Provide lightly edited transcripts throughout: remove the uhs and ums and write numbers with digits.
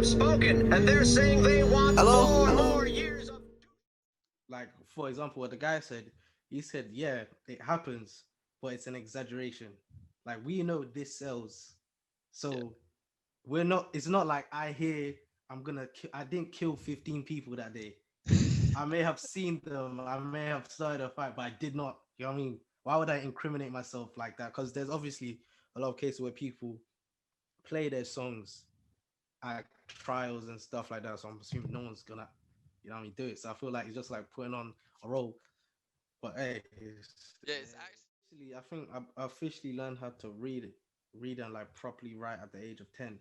have spoken, and they're saying they want more years of. Like, for example, what the guy said, he said, yeah, it happens, but it's an exaggeration. Like, we know this sells. Yeah. So we're not, it's not like I hear I didn't kill 15 people that day. I may have seen them, I may have started a fight, but I did not. You know what I mean? Why would I incriminate myself like that? Because there's obviously a lot of cases where people play their songs at trials and stuff like that. So I'm assuming no one's gonna, you know what I mean, do it. So I feel like it's just like putting on a role. But hey, Yeah, it's actually. actually, I think I officially learned how to read and like properly write at the age of 10.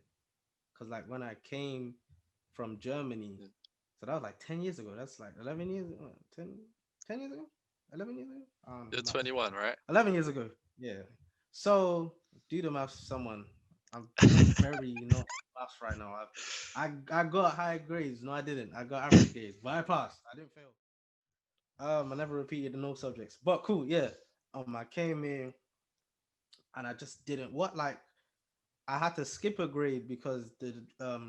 Because like when I came from Germany, Yeah. so that was like 10 years ago. That's like 11 years, 10 years ago? 11 years ago? You're Maths. 21, right? 11 years ago. Yeah. So do the maths, someone. I'm very not maths right now. I got high grades. No, I didn't. I got average grades, but I passed. I didn't fail. I never repeated the no subjects. But cool, yeah. I came in and I just didn't what like I had to skip a grade because the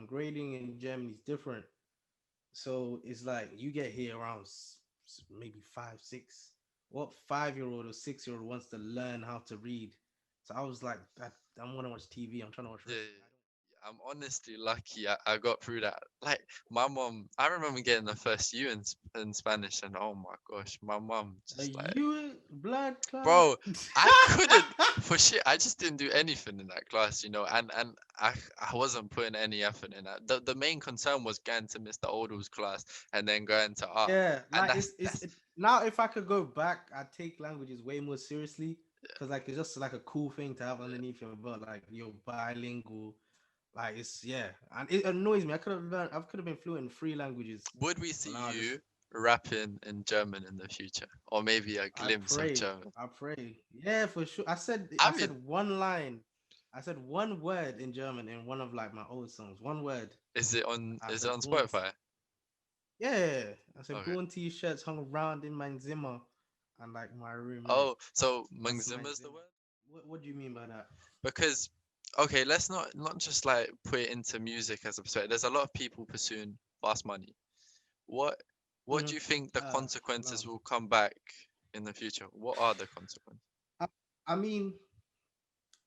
grading in Germany is different. So it's like you get here around maybe 5, 6. What 5-year-old or 6-year-old wants to learn how to read? So I was like, I want to watch TV. I'm trying to watch Yeah, wrestling. I'm honestly lucky I got through that. Like my mom, I remember getting the first U in Spanish, and oh my gosh, my mom just like, You blood clot. bro, I couldn't for shit. I just didn't do anything in that class, and I wasn't putting any effort in that. The main concern was going to Mr. Oldall's class and then going to art, Yeah, and like now if I could go back, I'd take languages way more seriously because like it's just like a cool thing to have yeah. underneath your belt. Like you're bilingual, like it's yeah, and it annoys me. I could have been fluent in 3 languages, Would we but see now I just you rapping in German in the future, or maybe a glimpse of German? I pray, yeah, for sure. I I said mean, one line, I said one word in German in one of like my old songs. One word. I is it said on Spotify? yeah. I said Okay. Born T-shirts hung around in my Zimmer and like my room, innit? Oh, so What's my Mangzima's the Zimmer? word? What do you mean by that? Because okay, let's not just like put it into music as a perspective. There's a lot of people pursuing fast money. What what Mm-hmm. do you think the No. consequences will come back in the future? What are the consequences? I, I mean,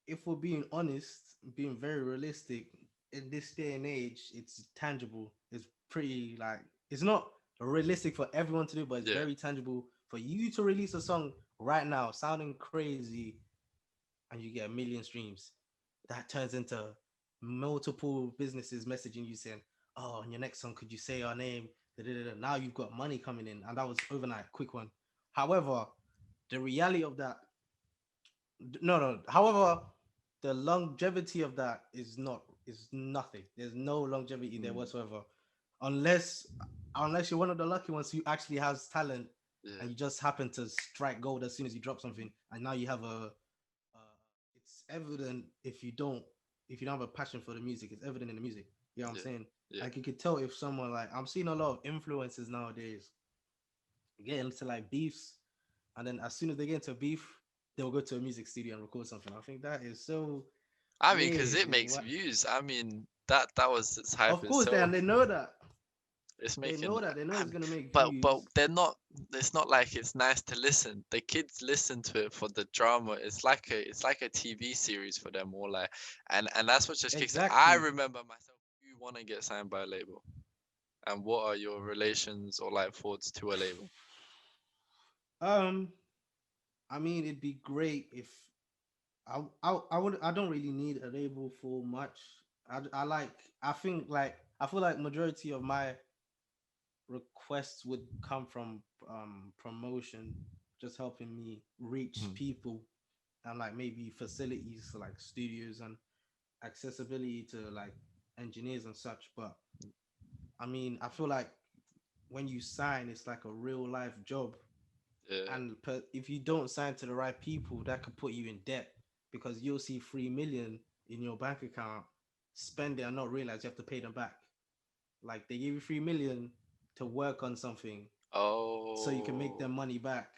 if we're being honest, being very realistic, in this day and age, it's tangible. It's pretty like it's not realistic for everyone to do, but it's Yeah, very tangible for you to release a song right now, sounding crazy, and you get a million streams. That turns into multiple businesses messaging you saying, "Oh, on your next song, could you say our name?" Da, da, da, da. Now you've got money coming in, and that was overnight, quick one. However, the reality of that no. However, the longevity of that is nothing. There's no longevity there mm, whatsoever, unless unless you're one of the lucky ones who actually has talent yeah, and you just happen to strike gold as soon as you drop something, and now you have it's evident if you don't have a passion for the music, it's evident in the music. You know what I'm yeah, saying? yeah. Like you could tell if someone like I'm seeing a lot of influencers nowadays get into like beefs, and then as soon as they get into beef, they'll go to a music studio and record something. I think that is so I mean, because weird. it Is makes what, views. I mean, that was its hype of course, itself. they know that. It's They making, know that. They know it's and gonna make but views. they're not. It's not like it's nice to listen. The kids listen to it for the drama. It's like a TV series for them, or like, and that's what just kicks it. I Exactly. remember myself. You want to get signed by a label, and what are your relations or like thoughts to a label? Um, I mean, it'd be great if I don't really need a label for much. I like I think like I feel like majority of my requests would come from promotion, just helping me reach Mhm. people and like maybe facilities so like studios and accessibility to like engineers and such. But I mean, I feel like when you sign, it's like a real life job, Yeah, and if you don't sign to the right people, that could put you in debt because you'll see 3 million in your bank account, spend it and not realize you have to pay them back. Like they give you 3 million to work on something, so you can make oh, them money back.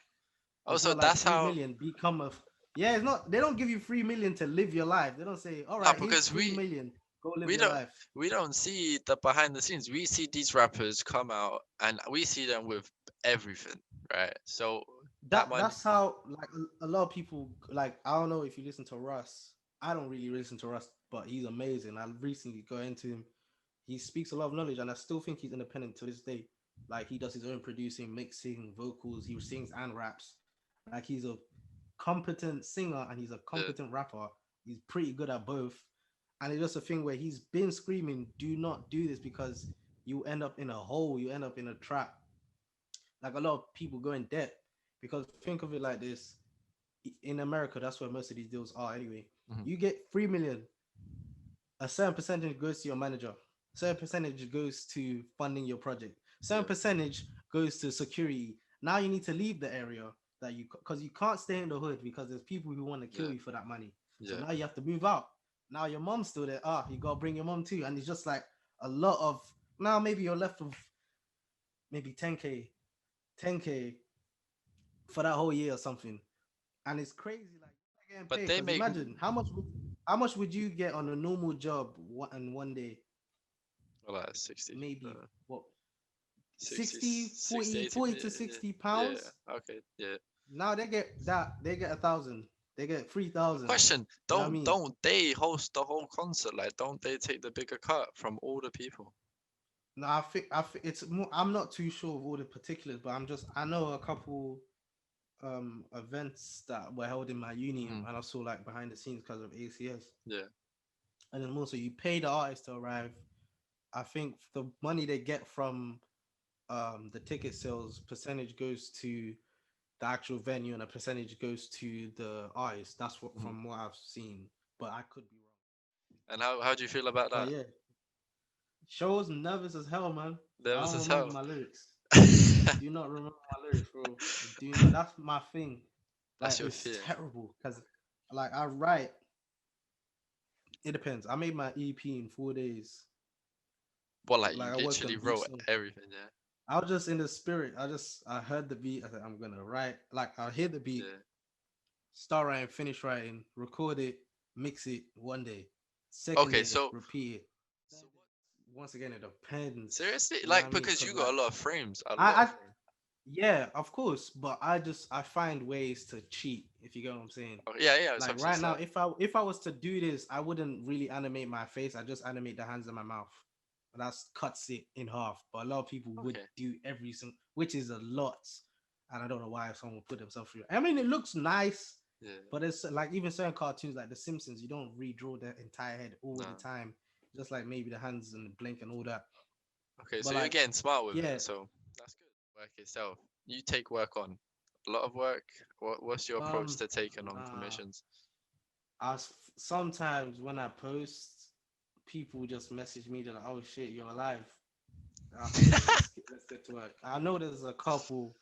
oh. It's So not like that's three how. million become a yeah. It's not. They don't give you 3 million to live your life. They don't say, "All No, right, here's because three we million." Go live we your don't life. we don't see the behind the scenes. We see these rappers come out and we see them with everything, right? So that money, That's how like a lot of people like. I don't know if you listen to Russ. I don't really listen to Russ, but he's amazing. I recently got into him. He speaks a lot of knowledge, and I still think he's independent to this day. Like he does his own producing, mixing, vocals. He sings and raps. Like he's a competent singer and he's a yeah, competent rapper. He's pretty good at both. And it's just a thing where he's been screaming, "Do not do this because you end up in a hole. You end up in a trap." Like a lot of people go in debt because think of it like this: in America, that's where most of these deals are anyway. mhm, You get 3 million, a certain percentage goes to your manager, a certain percentage goes to funding your project, a certain yeah, percentage goes to security. Now you need to leave the area that you because you can't stay in the hood because there's people who want to kill yeah, you for that money. So yeah. now you have to move out. Now your mom's still there. Ah, you gotta bring your mom too, and it's just like a lot of now maybe you're left with maybe 10K, 10K for that whole year or something, and it's crazy. Like you're getting But paid they because make imagine how much would you get on a normal job in one day? like 60, Maybe what 60, 60, 60, 40, 80, 40 to 60 pounds. yeah, okay, yeah. Now they get 1,000, they get 3,000. Question: You know what I mean? Don't they host the whole concert? Like, don't they take the bigger cut from all the people? No, I think it's more. I'm not too sure of all the particulars, but I know a couple events that were held in my uni, Hmm. and I saw like behind the scenes because of ACS. Yeah. And then also you pay the artist to arrive. I think the money they get from the ticket sales percentage goes to the actual venue and a percentage goes to the artist. That's what Mhm. from what I've seen, but I could be wrong. And how do you feel about But that? yeah, shows nervous as hell, man. I Nervous don't as remember hell. my lyrics. I do not remember my lyrics, bro. I do not. That's my thing. That's Like your it's fear. terrible because like I write. It depends. I made my EP in 4 days. Well, like Like you I worked literally on deep wrote stuff. everything, yeah. I was just in the spirit. I heard the beat. I said I'm gonna write. Like I hear the beat, Yeah. start writing, finish writing, record it, mix it one day. Second Okay, day, so repeat it. so what? Once again, it depends. Seriously? You know what Like I mean? because Because you got like a lot of frames, a lot of I frames. yeah, of course, but I find ways to cheat. If you get what I'm saying. Oh, yeah, yeah. So Like obviously right it's now, like if I was to do this, I wouldn't really animate my face. I just animate the hands and my mouth. That cuts it in half. But a lot of people would okay, do every single, which is a lot. And I don't know why someone would put themselves through. I mean, it looks nice, yeah, but it's like even certain cartoons like The Simpsons, you don't redraw the entire head all the no. time. Just like maybe the hands and the blink and all that. Okay, so But you're like, getting smart with yeah, it, so that's good. Work itself. You take work on. A lot of work. What's your approach um, to taking on nah. commissions? Sometimes when I post, people just message me. They're like, "Oh shit, you're alive." Okay, let's get to work. I know there's a couple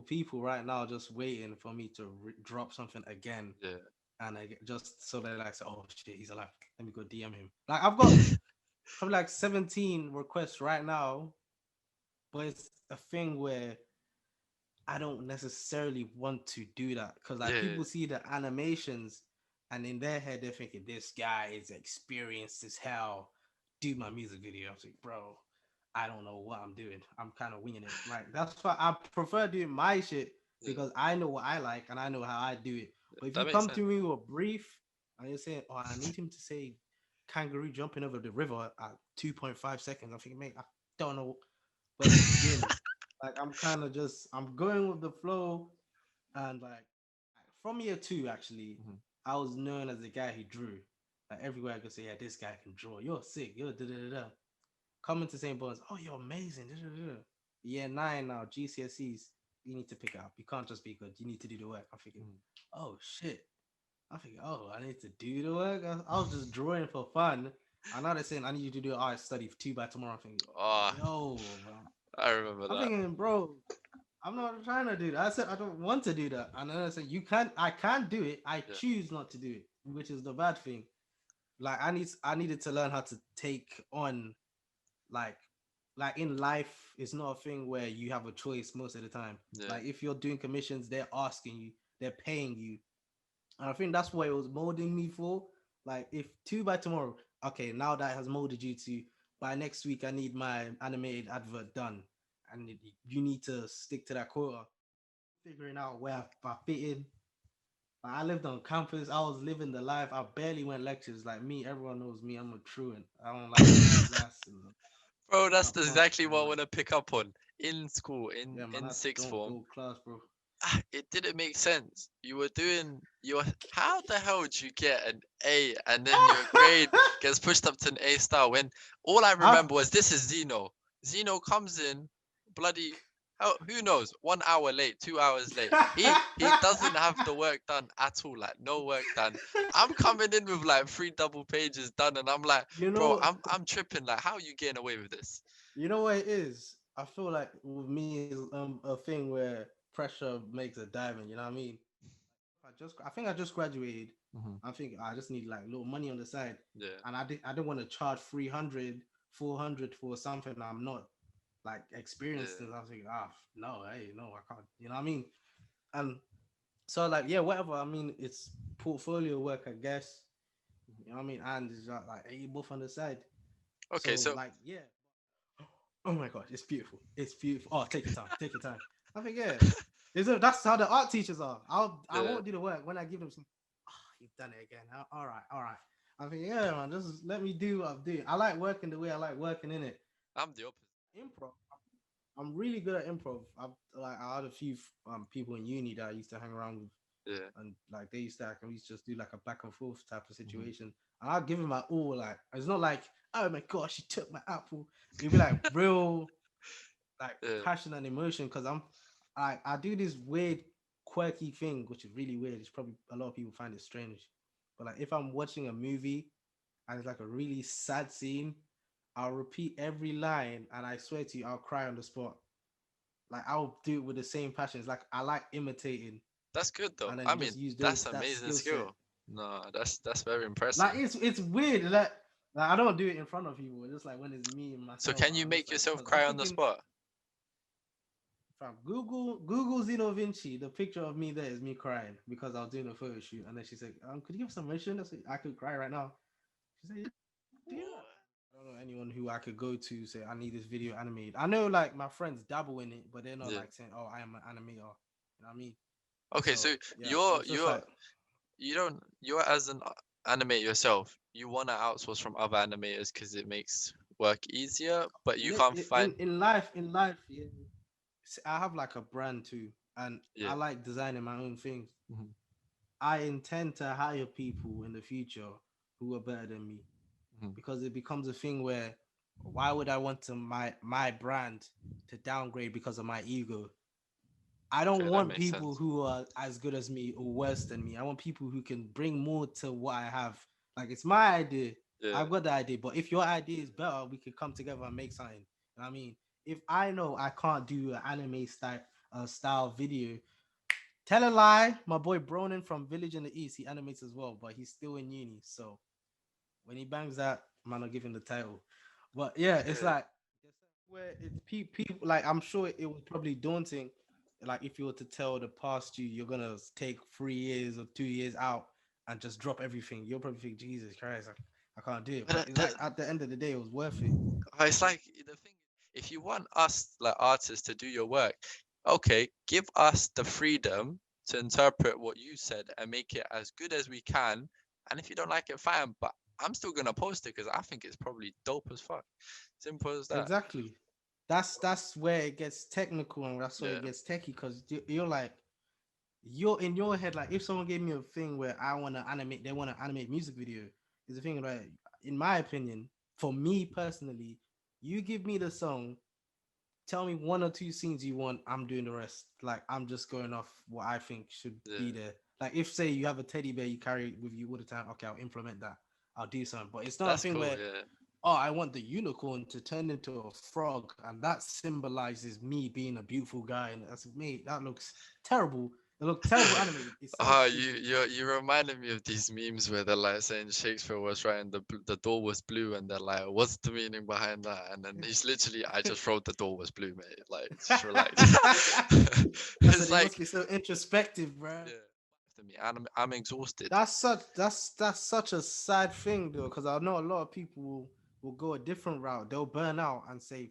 people right now just waiting for me to drop something again, Yeah. and just so they like say, "Oh shit, he's alive." Let me go DM him. Like I've got probably like 17 requests right now, but it's a thing where I don't necessarily want to do that because like Yeah. people see the animations and in their head they're thinking this guy is experienced as hell. Do my music video. I was like, bro, I don't know what I'm doing. I'm kind of winging it. Like that's why I prefer doing my shit Yeah. because I know what I like and I know how I do it. But if you That makes come sense. to me with a brief and you're saying, oh, I need him to say kangaroo jumping over the river at 2.5 seconds, I'm thinking, mate, I don't know where to begin. Like I'm kind of just I'm going with the flow, and like from year two actually, Mhm. I was known as the guy who drew. Like everywhere I could say, yeah, this guy can draw. You're sick. You're da da da. Coming to St. Bones, oh, you're amazing. Da, da, da. Year nine now, GCSEs. You need to pick up. You can't just be good. You need to do the work. I'm thinking, Mhm. oh shit. I think, oh, I need to do the work. I was just drawing for fun. And now they're saying I need you to do art study for two by tomorrow. I'm thinking, Oh, yo, bro. I remember I'm that. thinking, bro, I'm not trying to do that. I said I don't want to do that. And then I said, you can't, I can't do it. I Yeah. choose not to do it, which is the bad thing. Like I needed to learn how to take on like like in life, it's not a thing where you have a choice most of the time. Yeah. Like if you're doing commissions, they're asking you, they're paying you. And I think that's what it was molding me for. Like if two by tomorrow, okay, now that has molded you to by next week I need my animated advert done, and you need to stick to that quota. Figuring out where I fit in. Like, I lived on campus. I was living the life. I barely went lectures. Like me, everyone knows me. I'm a truant. I don't like class and Bro, that's up front. exactly I what I don't want like. to pick up on in school, Yeah, man. in I sixth don't form. go class, bro. It didn't make sense. You were, how the hell would you get an A and then your grade gets pushed up to an A star when all I I've remember was this is Zeno. Zeno comes in, bloody, how, who knows, 1 hour late, 2 hours late. He doesn't have the work done at all, like no work done. I'm coming in with like 3 double pages done, and I'm like, you bro, know, I'm tripping. Like, how are you getting away with this? you know what it is. I feel like with me is a thing where pressure makes a diamond. You know what I mean? I think I just graduated. Hmm. I think I just need like little money on the side, Yeah, and I didn't want to charge 300, 400 for something I'm not like experienced in. yeah. I was like, no, hey, no, I can't. You know what I mean? And so like, yeah, whatever. I mean, it's portfolio work, I guess. You know what I mean? And it's like hey, both on the side. Okay, So so like, yeah. Oh my gosh, it's beautiful. It's beautiful. Oh, take your time. Take your time. I think yeah. That's how the art teachers are. I yeah. won't do the work when I give them some. Oh, you've done it again. All right, all right. I think yeah, man. Just let me do what I'm doing. I like working the way I like working in it. I'm the opposite. Improv. I'm really good at improv. I had a few people in uni that I used to hang around with, Yeah. and like they used to and we used to just do like a back and forth type of Hmm. situation. And I'll give him my all. Like it's not like oh my gosh, she took my apple. It'd be like real like Yeah. passion and emotion because I do this weird quirky thing which is really weird. It's probably a lot of people find it strange, but like if I'm watching a movie and it's like a really sad scene, I'll repeat every line and I swear to you I'll cry on the spot. Like I'll do it with the same passion. It's like I like imitating That's good though. and then I just mean, use that's those an that amazing skill set. skill. No, that's very impressive. Like it's weird like I don't do it in front of people. It's just like when it's me and So myself. can you I'm just make like yourself because I'm cry on the thinking spot? from Google Zino Vinci. The picture of me there is me crying because I was doing a photo shoot, and then she said, "Could you give some motion?" I said, "I could cry right now." She said, "Yeah, do that." I don't know anyone who I could go to say I need this video animated. I know like my friends dabble in it, but they're not Yeah. like saying, "Oh, I am an animator." You know what I mean? Okay, so So yeah, it's just like you're as an animator yourself. You want to outsource from other animators because it makes work easier, but you can't find. in life, yeah. I have like a brand too, and I Yeah. like designing my own things. Hmm. I intend to hire people in the future who are better than me Hmm. because it becomes a thing where why would I want to my brand to downgrade because of my ego? I don't Okay, that want makes people sense. who are as good as me or worse than me. I want people who can bring more to what I have. Like it's my idea. Yeah. I've got the idea, but if your idea is better, we could come together and make something. You know what I mean, if I know I can't do an anime style video, tell a lie. My boy Bronin from Village in the East, he animates as well, but he's still in uni. So when he bangs that, man, I'll give him the title. But yeah, it's Yeah. like where it's people like I'm sure it was probably daunting. Like if you were to tell the past you're gonna take 3 years or 2 years out and just drop everything, you'll probably think, Jesus Christ, I can't do it. But But it's like at the end of the day, it was worth it. it's like the thing. If you want us like artists to do your work, okay, give us the freedom to interpret what you said and make it as good as we can. And if you don't like it, fine. But I'm still gonna post it because I think it's probably dope as fuck. Simple as that. Exactly. That's where it gets technical and that's where it Yeah. gets techie because you're like you're in your head like if someone gave me a thing where I want to animate, they want to animate music video. Is a thing like in my opinion, for me personally, you give me the song, tell me one or two scenes you want, I'm doing the rest. Like I'm just going off what I think should be Yeah. there. Like if say you have a teddy bear you carry with you all the time, okay, I'll implement that. I'll do something. But it's not a That's thing cool. where Yeah. oh, I want the unicorn to turn into a frog, and that symbolizes me being a beautiful guy. And that's me. That looks terrible. It looked terrible animated. It sounds Ah, stupid. you reminded me of these memes where they're like saying Shakespeare was right and the door was blue and they're like, what's the meaning behind that? And then he's literally, I just wrote the door was blue, mate. Like, just relax. I said It's they like, must be so introspective, bro. yeah. after me, and I'm exhausted. That's such a sad thing though, because I know a lot of people will go a different route. They'll burn out and say,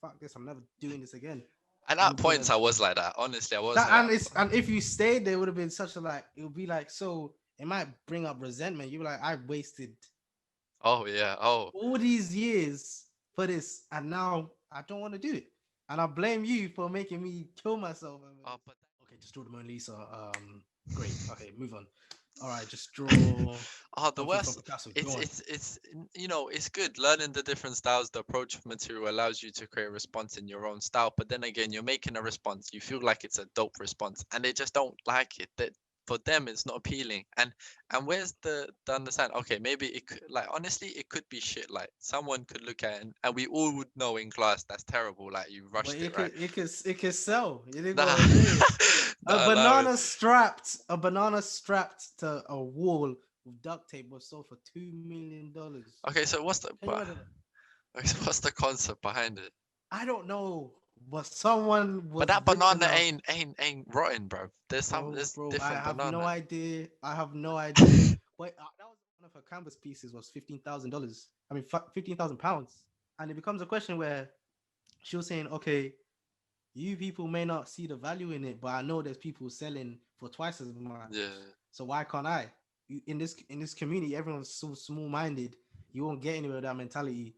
"Fuck this! I'm never doing this again." And And at you'll be like, points, I was like that. Honestly, I was that, like that. and if you stayed, there would have been such a like. It would be like so. It might bring up resentment. You'll be like, "I wasted Oh yeah. Oh. all these years for this, and now I don't want to do it." And I blame you for making me kill myself over Oh, this. but Okay, just draw the Mona Lisa. Great. Okay, move on. All right, just draw oh, the something from worst. Picasso. Go It's on. it's it's it's good learning the different styles. The approach of material allows you to create a response in your own style. But then again, you're making a response. You feel like it's a dope response, and they just don't like it. That for them, it's not appealing. And where's the understand? Okay, maybe it could like honestly, it could be shit. Like someone could look at it, and we all would know in class that's terrible. Like you But rushed it, right? it could sell. You dig what Nah, I'm saying? nah, allow it. A banana strapped to a wall with duct tape was sold for $2 million. Okay, so what's the Can you imagine that? okay, so what's the concept behind it? I don't know, but someone But was that rich banana enough. ain't rotten, bro. There's Bro, I different have no banana. idea. I have no idea. But that was one of her canvas pieces was $15,000. I mean, £15,000. And it becomes a question where she was saying, okay, you people may not see the value in it, but I know there's people selling for twice as much. Yeah. So why can't I? In this community, everyone's so small minded. You won't get anywhere with that mentality.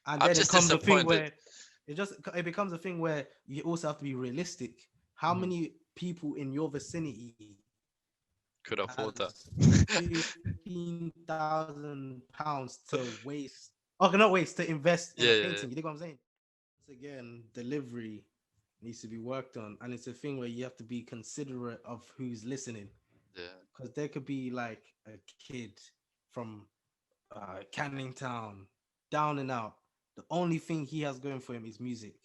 And I'm then it just comes a thing disappointed. where it becomes a thing where you also have to be realistic. How Mhm. many people in your vicinity Could afford that. has £15,000 to waste? Okay, not waste, to invest in Yeah, a yeah, painting. You think what I'm saying? Once again, delivery needs to be worked on, and it's a thing where you have to be considerate of who's listening, yeah. because there could be like a kid from Canning Town, down and out. The only thing he has going for him is music.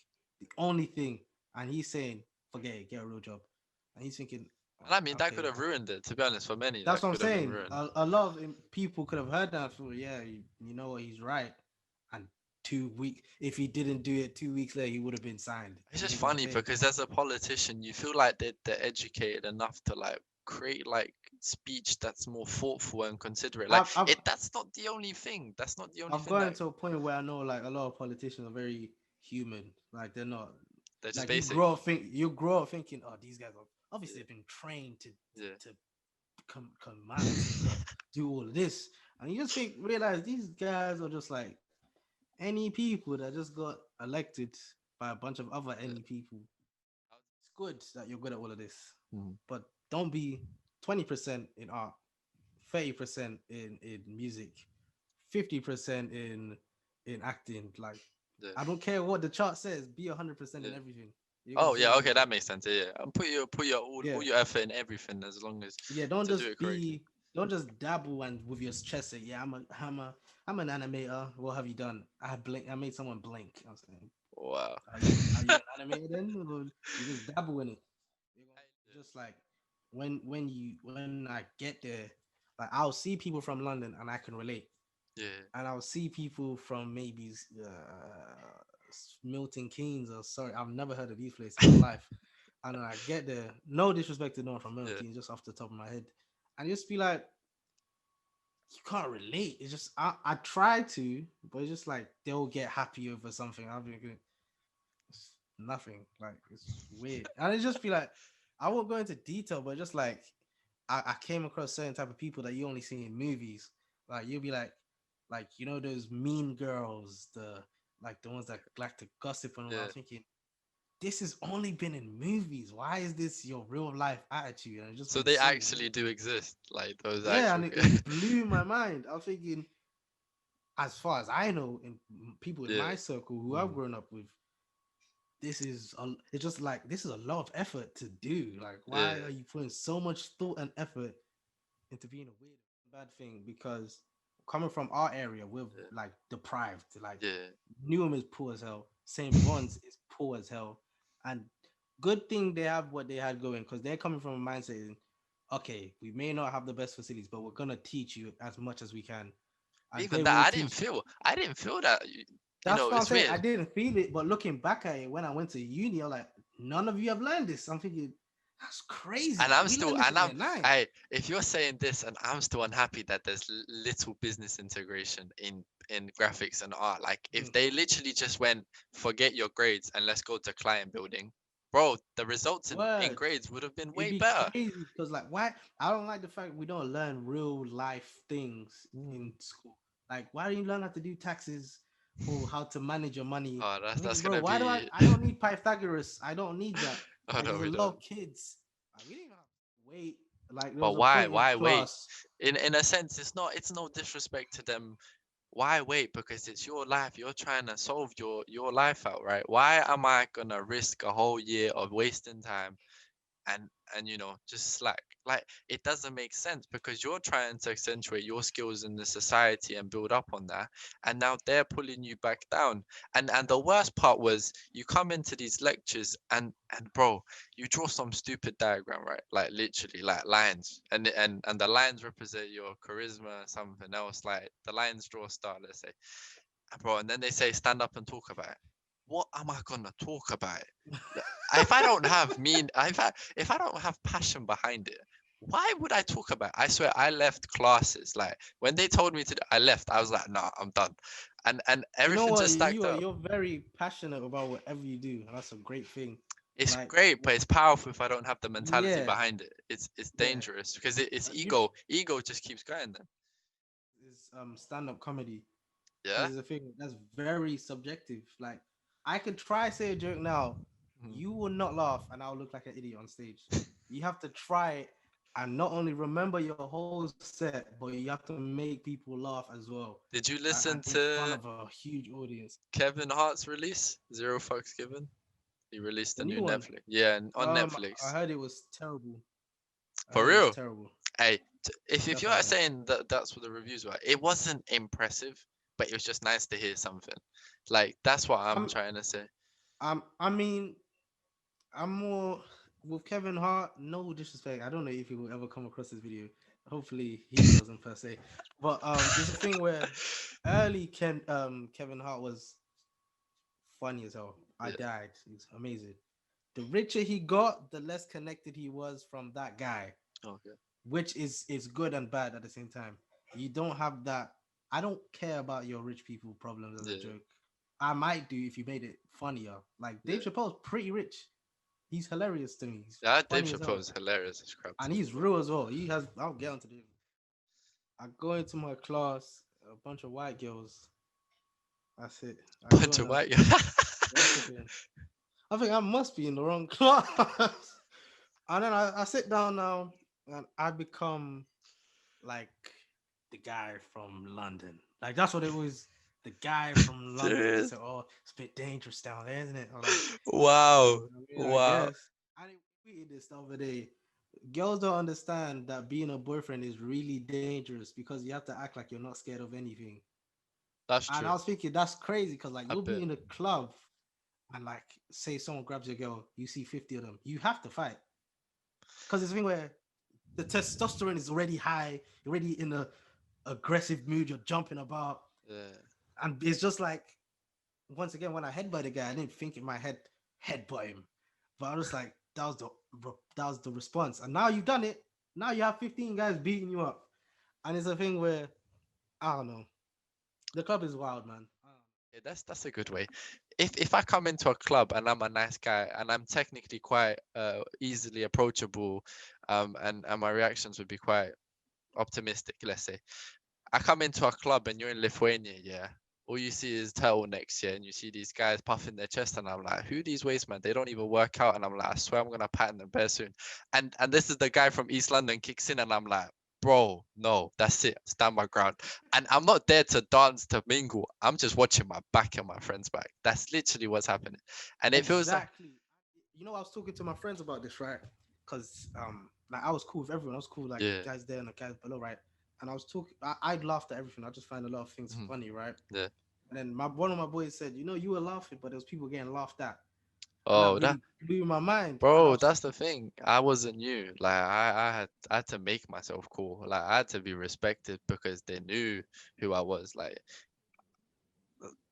The only thing, and he's saying, "Forget it, get a real job." And he's thinking, And I mean, that could "Okay, have ruined it. To be honest, for many, that's that what I'm could have been saying." ruined. A lot of people could have heard that and thought, "Yeah, you know what, he's right." And 2 weeks, if he didn't do it 2 weeks later, he would have been signed. It's You just think what I'm funny saying? because as a politician, you feel like they're educated enough to like create like speech that's more thoughtful and considerate. Like I've, I've that's not the only thing. That's not the only I've thing gotten that to a point where I know like a lot of politicians are very human. Like they're not they're just like basic. you grow up thinking, oh, these guys are obviously Yeah. they've been trained to Yeah. to command to do all of this, and you just think realize these guys are just like any people that just got elected by a bunch of other Yeah. any people. It's good that you're good at all of this, Mhm. but don't be 20% in art, 30% in music, 50% in acting. Like Yeah. I don't care what the chart says, be 100% in Yeah. everything. You know what I'm Oh yeah, saying? okay, Like that makes sense. Yeah, yeah. And put your all yeah, your effort in everything as long as yeah. to do it correctly. Don't just dabble and with your chest say, yeah, I'm an animator. What have you done? I made someone blink. I was saying, Wow. are you an animator then? Or you just dabble in it. Just like when I get there, like I'll see people from London and I can relate, Yeah. and I'll see people from maybe Milton Keynes or sorry, I've never heard of these places in my life, and then I get there. No disrespect to no one from Milton Yeah. Keynes, just off the top of my head, and just be like, you can't relate. It's just I try to, but it's just like they'll get happy over something. I'll be like, it's nothing. Like it's weird, and it just be like I won't go into detail, but just like I came across certain type of people that you only see in movies. Like you'll be like you know those mean girls, the ones that like to gossip and all. I Yeah. was thinking this has only been in movies. Why is this your real life attitude? And it's just So been they so actually weird. do exist, like those Yeah, actual. and it blew my mind. I was thinking, as far as I know, in people in Yeah. my circle who I've Mhm. grown up with, it's just like this is a lot of effort to do. Like, why Yeah. are you putting so much thought and effort into being a weird bad thing? Because coming from our area, we're Yeah. like deprived. Like Yeah. Newham is poor as hell. St. Bonds is poor as hell. And good thing they have what they had going because they're coming from a mindset in, okay, we may not have the best facilities, but we're gonna teach you as much as we can. And Even they that, will I didn't teach. feel. I didn't feel that. That's what I'm It's saying. I weird. didn't feel it, but looking back at it when I went to uni, I'm like, none of you have learned this. I'm thinking, That's crazy. And I'm We still, learned this and in I'm, year nine. I, if you're saying this, and I'm still unhappy that there's little business integration in graphics and art. Like, if Mm. they literally just went, forget your grades and let's go to client building, bro, the results in Word. grades would have been It'd way be better. crazy because like why I don't like the fact we don't learn real life things Mm. in school. Like why don't you learn how to do taxes or how to manage your money? Oh, I'm that's thinking, bro, gonna why do be. I don't need Pythagoras. I don't need that. Oh Like no, there's a we lot don't. of kids. Like, we didn't even have to wait. Like there But was a point in why wait? class. In a sense, it's no disrespect to them. Why wait? Because it's your life. You're trying to solve your life out, right? Why am I gonna risk a whole year of wasting time and just slack? Like, it doesn't make sense because you're trying to accentuate your skills in the society and build up on that, and now they're pulling you back down. And the worst part was, you come into these lectures and bro, you draw some stupid diagram, right? Like, literally, like lines, and the lines represent your charisma, something else, like the lines draw a star, let's say. And bro, and then they say stand up and talk about it. What am I gonna talk about it? If I don't have if I don't have passion behind it, why would I talk about it? I swear, I left classes. Like, when they told me to, I left. I was like, nah, I'm done. And You know everything what? just stacked up. You're very passionate about whatever you do, and that's a great thing. It's Like great, but it's powerful if I don't have the mentality yeah, behind it. It's yeah. dangerous because it's You ego. Ego just keeps going then. is stand-up comedy Yeah. because it's a thing that's very subjective. Like I could try say a joke now, Mhm. you will not laugh, and I'll look like an idiot on stage. You have to try it and not only remember your whole set, but you have to make people laugh as well, Did you and in listen front of a to huge audience. Kevin Hart's release? Zero fucks given. He The released a new new one, Netflix. Yeah, on I Netflix. heard it was terrible. I For heard it was real. terrible. Hey, if That's you what I are heard. saying that that's what the reviews were, it wasn't impressive, but it was just nice to hear something. Like, that's what I'm I'm, trying to say. I mean, I'm more with Kevin Hart. No disrespect. I don't know if he will ever come across this video. Hopefully he doesn't per se. But it's a thing where early Kevin Hart was funny as hell. I Yeah. died. It's amazing. The richer he got, the less connected he was from that guy, Okay. which is good and bad at the same time. You don't have that. I don't care about your rich people problems as a Yeah. joke. I might do if you made it funnier. Like Dave Yeah. Chappelle's pretty rich. He's hilarious to me. He's Yeah. Dave funny as Chappelle hell, is hilarious as crap and too. he's real as well. He has. I'll get onto this. I go into my class, a bunch of white girls. That's it. I Bunch join of up. white. One second. I think I must be in the wrong class. And then I sit down now, and I become like the guy from London. Like that's what it was. The guy from London. They Serious? said, "Oh, it's a bit dangerous down there, isn't it?" I'm like, Wow. I mean, I Wow. guess. I tweeted this the other day. Girls don't understand that being a boyfriend is really dangerous because you have to act like you're not scared of anything. That's And I true. was thinking that's crazy because like A you'll be bit. in a club and like say someone grabs your girl, you see 50 of them, you have to fight because it's a thing where the testosterone is already high, you're already in a aggressive mood, you're jumping about, Yeah. and it's just like once again when I headbutt the guy, I didn't think in my head headbutt him, but I was like that was the response, and now you've done it. Now you have 15 guys beating you up, and it's a thing where I don't know. The club is wild, man. Yeah, that's a good way. If I come into a club and I'm a nice guy and I'm technically quite easily approachable, and my reactions would be quite optimistic, let's say. I come into a club and you're in Lithuania, yeah. All you see is turtlenecks, yeah, and you see these guys puffing their chest, and I'm like, who these waste man? They don't even work out, and I'm like, I swear I'm gonna pattern them bare soon. And this is the guy from East London kicks in, and I'm like, bro, no, that's it, stand my ground. And I'm not there to dance to mingle. I'm just watching my back and my friend's back. That's literally what's happening. And it feels like, Exactly. You know, I was talking to my friends about this, right? Because like I was cool with everyone. I was cool, like yeah, guys there and the guys below, right? And I was talking. I'd laughed at everything. I just find a lot of things mhm, funny, right? yeah. And then one of my boys said, "You know, you were laughing, but there was people getting laughed at," and that Oh, that really blew my mind. And I bro, was that's thinking, the thing. I wasn't you. Like, I had to make myself cool. Like, I had to be respected because they knew who I was. Like,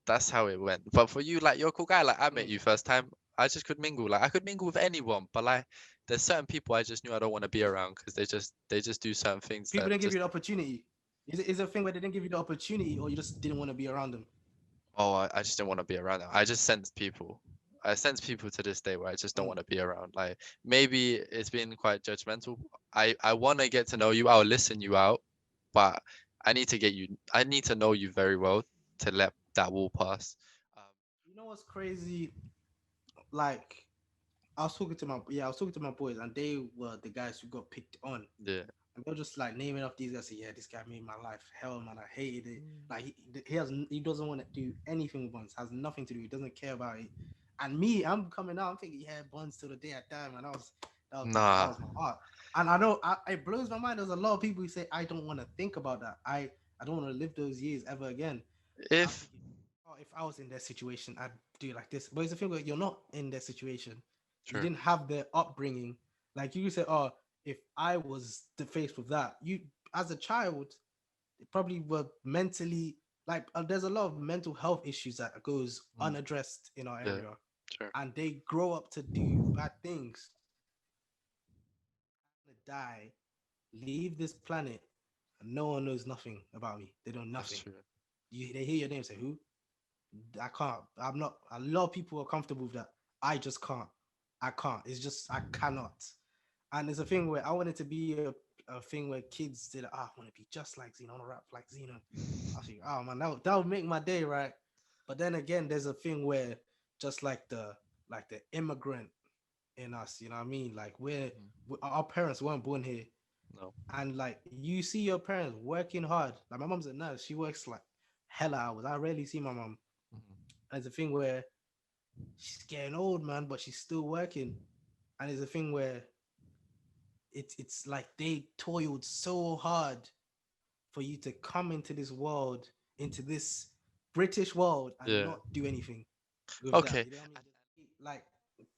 that's how it went. But for you, like, you're a cool guy. Like, I met mm, you first time. I just could mingle. Like, I could mingle with anyone, but like, there's certain people I just knew I don't want to be around because they just do certain things People that didn't give just you the opportunity. Is it a thing where they didn't give you the opportunity, or you just didn't want to be around them? I just didn't want to be around them. I just sense people. I sense people to this day where I just don't Mm. want to be around. Like maybe it's been quite judgmental. I want to get to know you. I'll listen you out, but I need to know you very well to let that wall pass. Um, You know what's crazy? Like I was talking to my boys, and they were the guys who got picked on. yeah. And they're just like naming off these guys. Say, yeah, this guy made my life hell, man. I hated it. Like he doesn't want to do anything with Buns. Has nothing to do. He doesn't care about it. And me, I'm coming out. I'm thinking, yeah, Buns till the day I die, man. That Nah. was my heart. And I know it blows my mind. There's a lot of people who say I don't want to think about that. I don't want to live those years ever again. I'm If thinking, oh, if I was in their situation, I'd do it like this. But it's the thing where you're not in their situation. You true. didn't have their upbringing. Like you said, oh, if I was the faced with that, you as a child probably were mentally like there's a lot of mental health issues that goes Mm, unaddressed in our yeah. area, True. and they grow up to do bad things, die, leave this planet, and no one knows nothing about me. They know That's nothing. true. They hear your name, say who? I can't. I'm not. A lot of people are comfortable with that. I just can't. I can't. It's just I cannot. And it's a thing where I want it to be a thing where kids say, I want to be just like Zeno. I want to rap like Zeno. I think, oh man, that would make my day, right? But then again, there's a thing where just like the immigrant in us, you know what I mean? Like Mhm. our parents weren't born here, No. and like you see your parents working hard. Like my mom's a nurse, she works like hella hours. I rarely see my mom. Mhm. And it's a thing where she's getting old, man, but she's still working. And it's a thing where it's like they toiled so hard for you to come into this world, into this British world, and Yeah. not do anything with that. Okay. You know what I mean? Like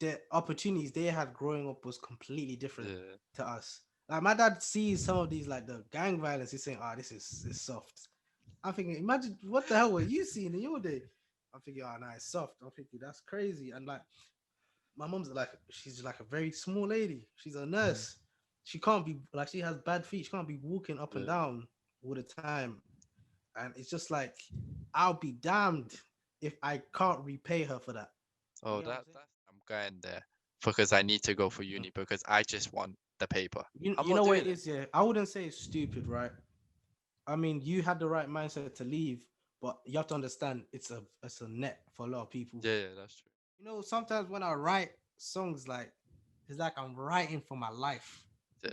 the opportunities they had growing up was completely different Yeah. to us. Like my dad sees some of these like the gang violence. He's saying, "Oh, this is soft." I'm thinking, imagine what the hell were you seeing in your day? I'm thinking, "Oh, no, it's soft." I'm thinking that's crazy. And like my mom's like, she's like a very small lady. She's a Mhm. nurse. She can't be like she has bad feet. She can't be walking up and Yeah. down all the time. And it's just like, I'll be damned if I can't repay her for that. You Oh, get what I'm saying? I'm going there because I need to go for Mhm. uni because I just want the paper. You, I'm you not know what doing it it. is, yeah. I wouldn't say it's stupid, right? I mean, you had the right mindset to leave, but you have to understand it's a net for a lot of people. Yeah, yeah, that's true. Sometimes when I write songs, like it's like I'm writing for my life. Yeah,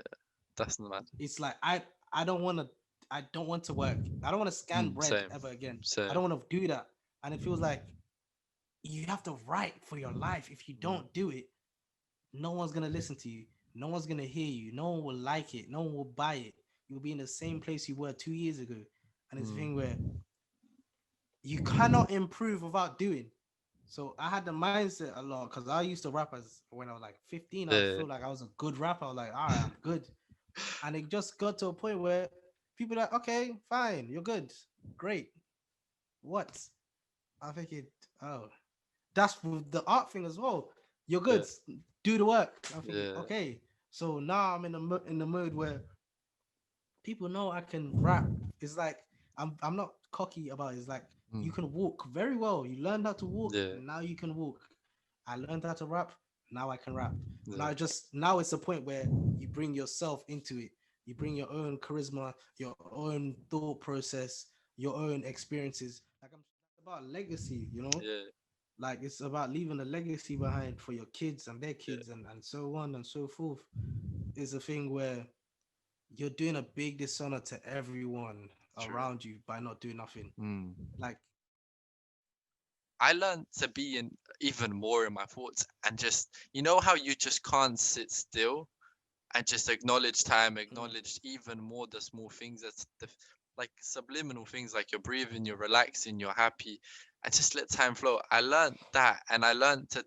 that's the man. It's like I don't want to I don't want to work. I don't want to scan bread Same, ever again. I same. don't want to do that. And it feels like you have to write for your life. If you Mm, don't do it, no one's gonna listen to you. No one's gonna hear you. No one will like it. No one will buy it. You'll be in the same place you were 2 years ago. And it's a thing mm, where you cannot improve without doing. So I had the mindset a lot because I used to rap as when I was like 15. I yeah, feel like I was a good rapper. I was like, all right, I'm good. And it just got to a point where people are like, okay, fine, you're good, great. What? I think it. Oh, that's with the art thing as well. You're good. yeah, Do the work. I'm thinking, yeah. okay. So now I'm in the mood where people know I can rap. It's like I'm not cocky about it. It's like you Mm, can walk very well. You learned how to walk, yeah, now you can walk. I learned how to rap, now I can rap. yeah, Now it's a point where you bring yourself into it. You bring your own charisma, your own thought process, your own experiences. Like I'm about legacy. yeah, Like it's about leaving a legacy behind for your kids and their yeah. kids and so on and so forth. Is a thing where you're doing a big dishonor to everyone True. around you by not doing nothing. Mm. Like, I learned to be in even more in my thoughts and just how you just can't sit still and just acknowledge time, mm, acknowledge even more the small things. That's like subliminal things, like you're breathing, you're relaxing, you're happy, and just let time flow. I learned that, and I learned to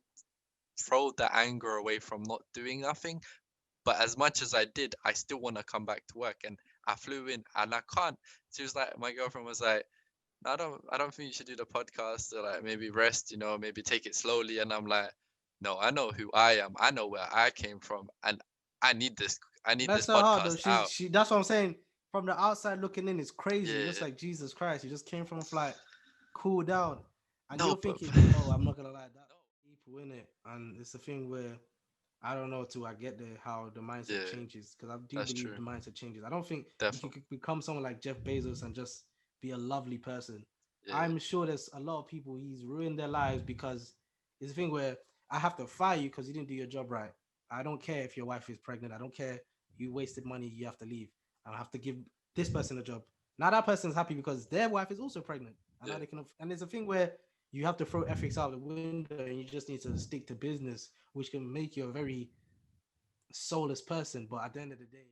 throw the anger away from not doing nothing. But as much as I did, I still want to come back to work, and I flew in, and I can't. She was like, my girlfriend was like, I don't think you should do the podcast, or like maybe rest, maybe take it slowly. And I'm like, No, I know who I am. I know where I came from, and I need this. I need That's this so hard though. podcast out. She. That's what I'm saying. From the outside looking in, it's crazy. It looks Yeah. like Jesus Christ. You just came from a flight, cool down, and No, you're but thinking, "Oh, I'm not gonna lie, that people in it." And it's a thing where I don't know till I get there how the mindset yeah, changes, because I do that's believe true. the mindset changes. I don't think you Definitely. can become someone like Jeff Bezos and just be a lovely person. Yeah, I'm sure there's a lot of people he's ruined their lives because it's a thing where I have to fire you because you didn't do your job right. I don't care if your wife is pregnant. I don't care you wasted money. You have to leave. I have to give this person a job. Now that person's happy because their wife is also pregnant, and now yeah, they can. And there's a thing where you have to throw ethics out the window and you just need to stick to business, which can make you a very soulless person. But at the end of the day,